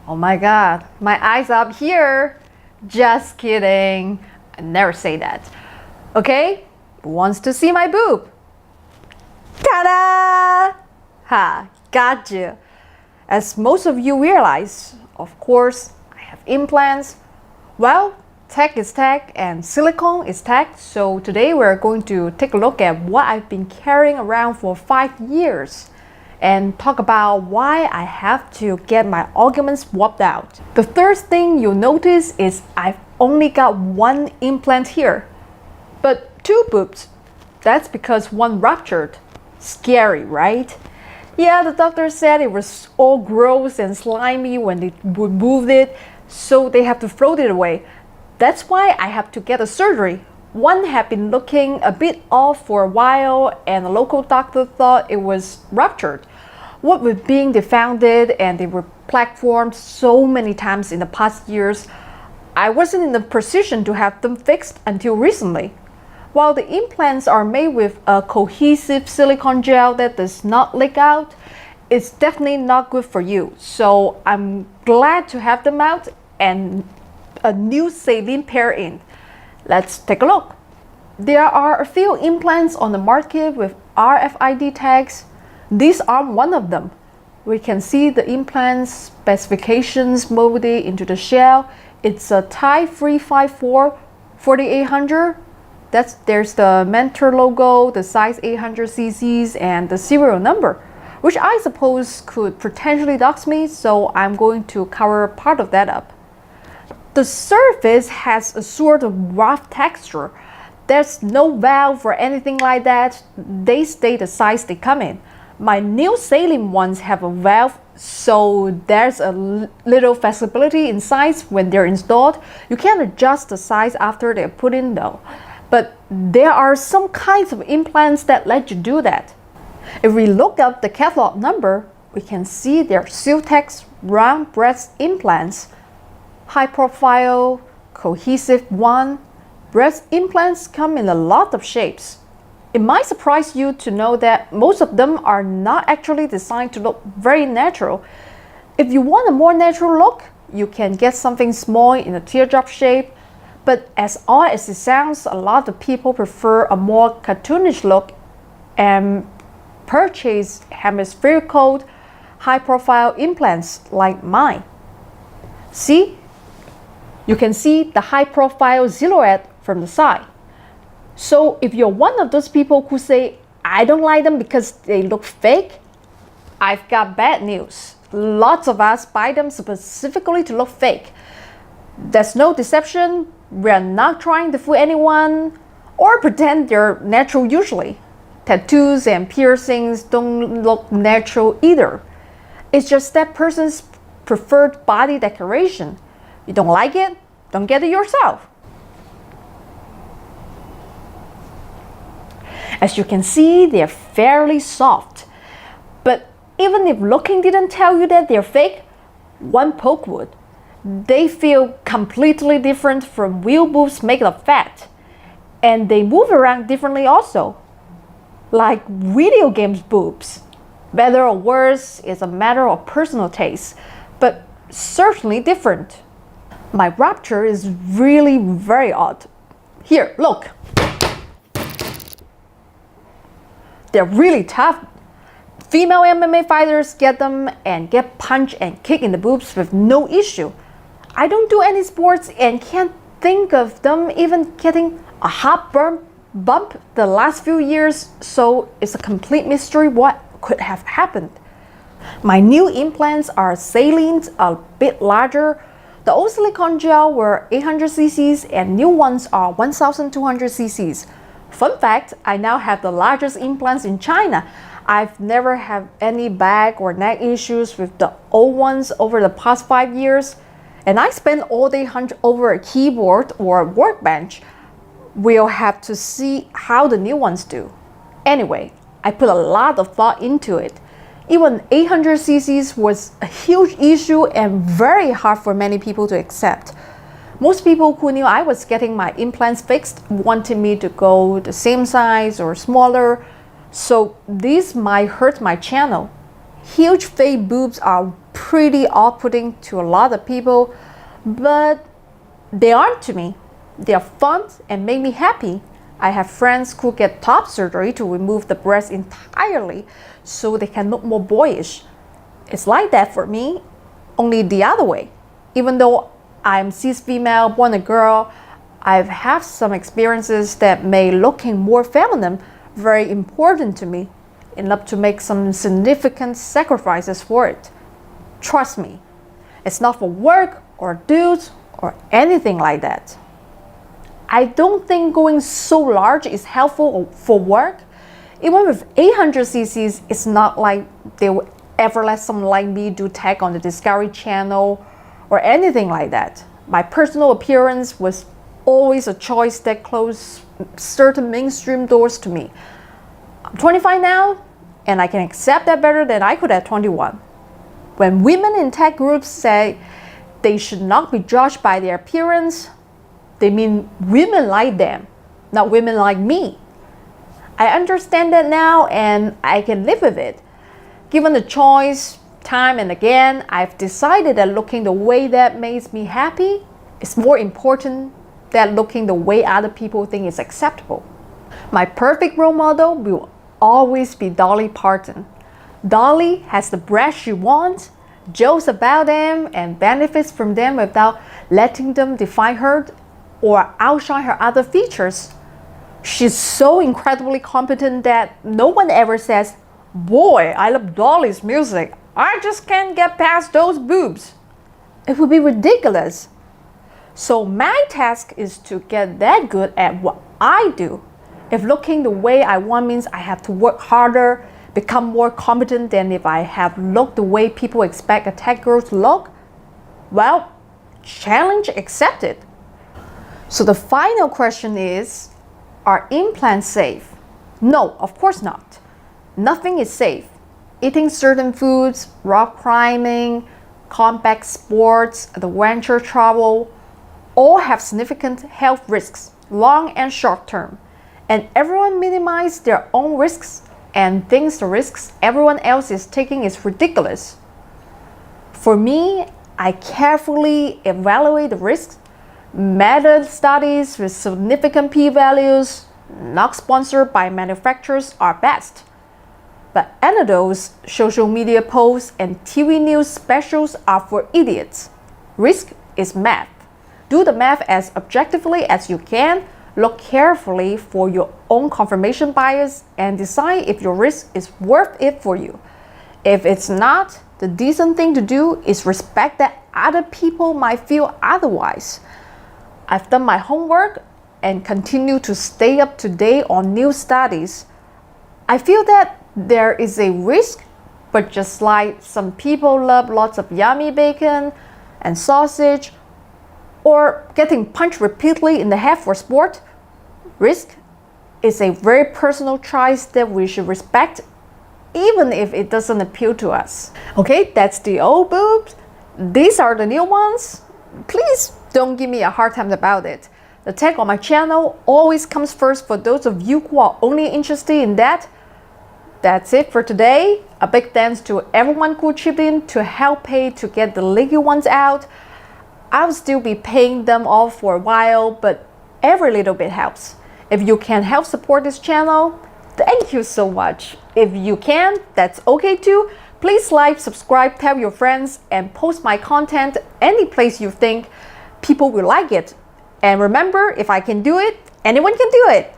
Oh my god, my eyes up here. Just kidding. I never say that. Okay, who wants to see my boob? Ta-da! Ha, gotcha. As most of you realize, of course, I have implants. Well, tech is tech and silicone is tech, so today we're going to take a look at what I've been carrying around for 5 years and talk about why I have to get my augments swapped out. The first thing you'll notice is I've only got one implant here, but 2 boobs. That's because one ruptured. Scary, right? Yeah, the doctor said it was all gross and slimy when they removed it, so they have to throw it away. That's why I have to get a surgery. One had been looking a bit off for a while and a local doctor thought it was ruptured. What with being defounded and they were plaque formed so many times in the past years, I wasn't in the position to have them fixed until recently. While the implants are made with a cohesive silicone gel that does not leak out, it's definitely not good for you. So I'm glad to have them out and a new saline pair in. Let's take a look. There are a few implants on the market with RFID tags. These are one of them. We can see the implant specifications molded into the shell. It's a Type 354 4800. There's the Mentor logo, the size 800 cc's, and the serial number, which I suppose could potentially dox me, so I'm going to cover part of that up. The surface has a sort of rough texture. There's no valve or anything like that. They stay the size they come in. My new saline ones have a valve, so there's a little flexibility in size when they're installed. You can adjust the size after they're put in though. But there are some kinds of implants that let you do that. If we look up the catalog number, we can see they're Siltex round breast implants. High profile, cohesive one. Breast implants come in a lot of shapes. It might surprise you to know that most of them are not actually designed to look very natural. If you want a more natural look, you can get something small in a teardrop shape. But as odd as it sounds, a lot of people prefer a more cartoonish look and purchase hemispherical, high-profile implants like mine. See? You can see the high-profile silhouette from the side. So if you're one of those people who say, I don't like them because they look fake, I've got bad news. Lots of us buy them specifically to look fake. There's no deception. We're not trying to fool anyone or pretend they're natural usually. Tattoos and piercings don't look natural either. It's just that person's preferred body decoration. You don't like it? Don't get it yourself. As you can see, they're fairly soft. But even if looking didn't tell you that they're fake, one poke would. They feel completely different from real boobs made of fat. And they move around differently also. Like video games boobs. Better or worse is a matter of personal taste, but certainly different. My rupture is really very odd. Here, look. They're really tough. Female MMA fighters get them and get punched and kicked in the boobs with no issue. I don't do any sports and can't think of them even getting a hot bump the last few years, so it's a complete mystery what could have happened. My new implants are salines, a bit larger. The old silicone gel were 800 cc's and new ones are 1200 cc's. Fun fact, I now have the largest implants in China. I've never had any back or neck issues with the old ones over the past 5 years. And I spend all day hunched over a keyboard or a workbench. We'll have to see how the new ones do. Anyway, I put a lot of thought into it. Even 800 cc's was a huge issue and very hard for many people to accept. Most people who knew I was getting my implants fixed wanted me to go the same size or smaller, so this might hurt my channel. Huge fake boobs are pretty off-putting to a lot of people, but they aren't to me. They are fun and make me happy. I have friends who get top surgery to remove the breast entirely so they can look more boyish. It's like that for me, only the other way. Even though I'm cis female, born a girl, I've had some experiences that made looking more feminine very important to me, enough to make some significant sacrifices for it. Trust me, it's not for work or dudes or anything like that. I don't think going so large is helpful for work. Even with 800 cc's, it's not like they will ever let someone like me do tech on the Discovery Channel or anything like that. My personal appearance was always a choice that closed certain mainstream doors to me. I'm 25 now, and I can accept that better than I could at 21. When women in tech groups say they should not be judged by their appearance, they mean women like them, not women like me. I understand that now, and I can live with it. Given the choice, time and again, I've decided that looking the way that makes me happy is more important than looking the way other people think is acceptable. My perfect role model will always be Dolly Parton. Dolly has the breasts she wants, jokes about them, and benefits from them without letting them define her or outshine her other features. She's so incredibly competent that no one ever says, "Boy, I love Dolly's music. I just can't get past those boobs." It would be ridiculous. So my task is to get that good at what I do. If looking the way I want means I have to work harder, become more competent than if I have looked the way people expect a tech girl to look, well, challenge accepted. So the final question is, are implants safe? No, of course not. Nothing is safe. Eating certain foods, rock climbing, combat sports, adventure travel, all have significant health risks, long and short term. And everyone minimizes their own risks and thinks the risks everyone else is taking is ridiculous. For me, I carefully evaluate the risks. Meta studies with significant p-values, not sponsored by manufacturers, are best. But anecdotes, social media posts, and TV news specials are for idiots. Risk is math. Do the math as objectively as you can, look carefully for your own confirmation bias, and decide if your risk is worth it for you. If it's not, the decent thing to do is respect that other people might feel otherwise. I've done my homework and continue to stay up to date on new studies. I feel that there is a risk, but just like some people love lots of yummy bacon and sausage, or getting punched repeatedly in the head for sport, risk is a very personal choice that we should respect, even if it doesn't appeal to us. Okay, that's the old boobs. These are the new ones. Please don't give me a hard time about it. The tech on my channel always comes first for those of you who are only interested in that. That's it for today. A big thanks to everyone who chipped in to help pay to get the legal ones out. I'll still be paying them off for a while, but every little bit helps. If you can help support this channel, thank you so much. If you can, that's okay too. Please like, subscribe, tell your friends, and post my content any place you think people will like it. And remember, if I can do it, anyone can do it.